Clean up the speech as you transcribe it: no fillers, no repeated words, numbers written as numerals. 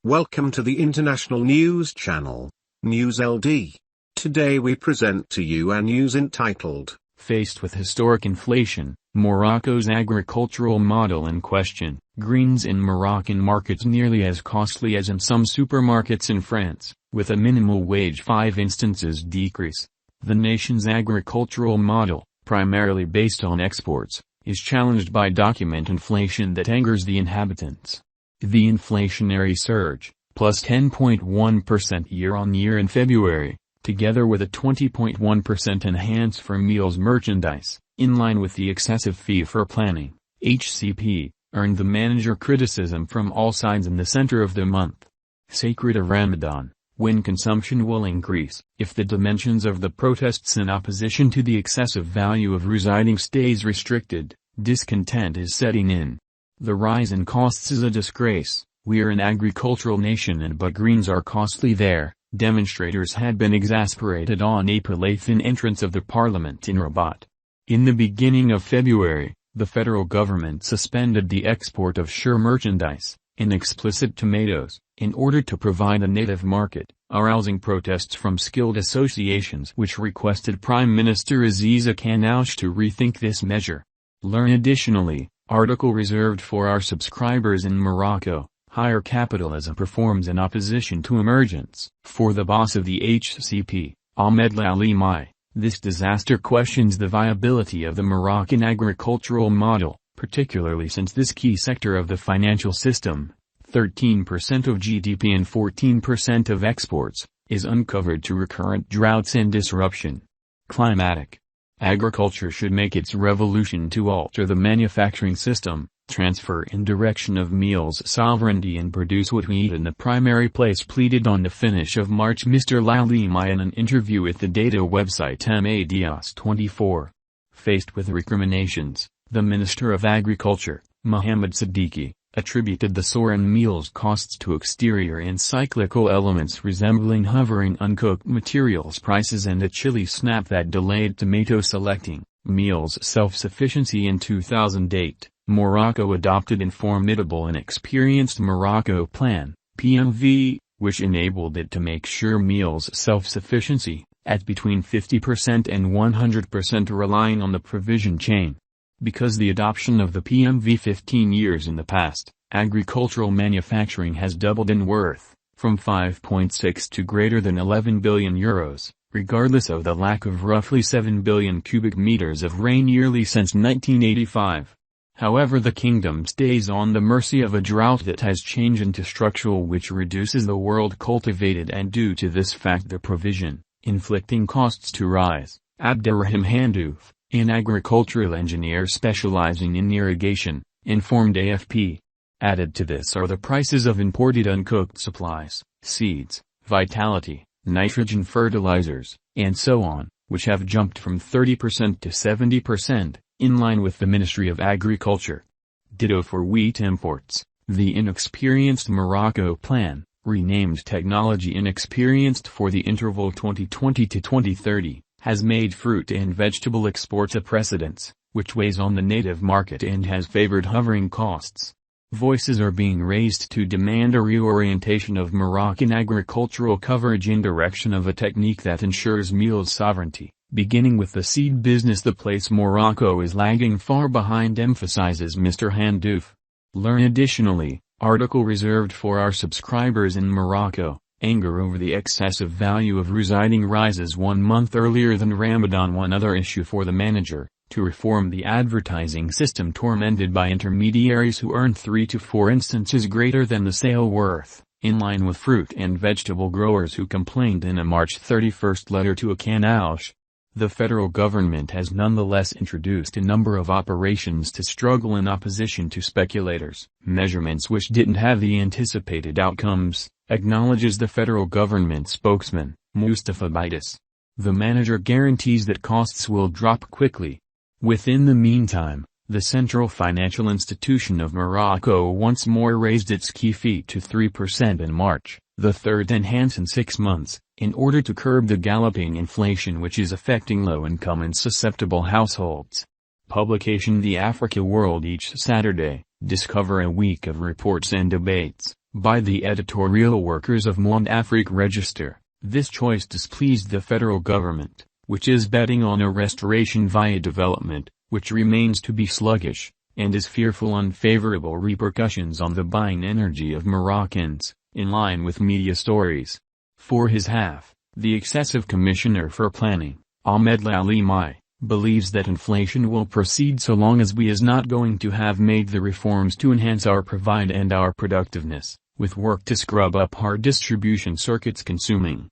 Welcome to the International News Channel, News LD. Today we present to you a news entitled, Faced with historic inflation, Morocco's agricultural model in question. Greens in Moroccan markets nearly as costly as in some supermarkets in France, with a minimal wage 5 instances decrease. The nation's agricultural model, primarily based on exports, is challenged by document inflation that angers the inhabitants. The inflationary surge, plus 10.1% year-on-year in February, together with a 20.1% enhance for meals merchandise, in line with the excessive fee for planning, HCP, earned the manager criticism from all sides in the center of the month sacred of Ramadan, when consumption will increase. If the dimensions of the protests in opposition to the excessive value of residing stays restricted, discontent is setting in. The rise in costs is a disgrace. We are an agricultural nation but greens are costly there. Demonstrators had been exasperated on April 8 in entrance of the parliament in Rabat. In the beginning of February, the federal government suspended the export of sure merchandise, in explicit tomatoes, in order to provide a native market, arousing protests from skilled associations which requested Prime Minister Aziza Kanouche to rethink this measure. Learn additionally, article reserved for our subscribers in Morocco. Higher capitalism performs in opposition to emergence. For the boss of the HCP, Ahmed Lalimi, this disaster questions the viability of the Moroccan agricultural model, particularly since this key sector of the financial system, 13% of GDP and 14% of exports, is uncovered to recurrent droughts and disruption. Climatic. Agriculture should make its revolution to alter the manufacturing system, transfer in direction of meals sovereignty and produce what we eat in the primary place, pleaded on the finish of March Mr. Lalimi in an interview with the data website Madias24. Faced with recriminations, the Minister of Agriculture, Mohamed Siddiqui, attributed the soaring meals costs to exterior and cyclical elements resembling hovering uncooked materials prices and a chilly snap that delayed tomato selecting. Meals self-sufficiency. In 2008, Morocco adopted an formidable and experienced Morocco Plan, PMV, which enabled it to make sure meals self-sufficiency, at between 50% and 100% relying on the provision chain. Because the adoption of the PMV 15 years in the past, agricultural manufacturing has doubled in worth, from 5.6 to greater than 11 billion euros, regardless of the lack of roughly 7 billion cubic meters of rain yearly since 1985. However, the kingdom stays on the mercy of a drought that has changed into structural, which reduces the world cultivated, and due to this fact the provision, inflicting costs to rise. Abderrahim Handouf, an agricultural engineer specializing in irrigation, informed AFP. Added to this are the prices of imported uncooked supplies, seeds, vitality, nitrogen fertilizers, and so on, which have jumped from 30% to 70%, in line with the Ministry of Agriculture. Ditto for wheat imports. The inexperienced Morocco Plan, renamed Technology Inexperienced for the interval 2020 to 2030, has made fruit and vegetable exports a precedence, which weighs on the native market and has favored hovering costs. Voices are being raised to demand a reorientation of Moroccan agricultural coverage in direction of a technique that ensures meals sovereignty, beginning with the seed business. The place Morocco is lagging far behind, emphasizes Mr. Handouf. Learn additionally, article reserved for our subscribers in Morocco. Anger over the excessive value of residing rises 1 month earlier than Ramadan. One other issue for the manager, to reform the advertising system tormented by intermediaries who earn 3 to 4 instances greater than the sale worth, in line with fruit and vegetable growers who complained in a March 31 letter to a Kanouche. The federal government has nonetheless introduced a number of operations to struggle in opposition to speculators. Measurements which didn't have the anticipated outcomes, acknowledges the federal government spokesman, Mustafa Baitis. The manager guarantees that costs will drop quickly. Within the meantime, the central financial institution of Morocco once more raised its key fee to 3% in March, the third enhance in 6 months, in order to curb the galloping inflation which is affecting low-income and susceptible households. Publication The Africa World. Each Saturday, discover a week of reports and debates, By the editorial workers of Monde Afrique Register, this choice displeased the federal government, which is betting on a restoration via development, which remains to be sluggish, and is fearful unfavorable repercussions on the buying energy of Moroccans, in line with media stories. For his half, the excessive commissioner for planning, Ahmed Lalimi, believes that inflation will proceed so long as we is not going to have made the reforms to enhance our provide and our productiveness, with work to scrub up our distribution circuits consuming.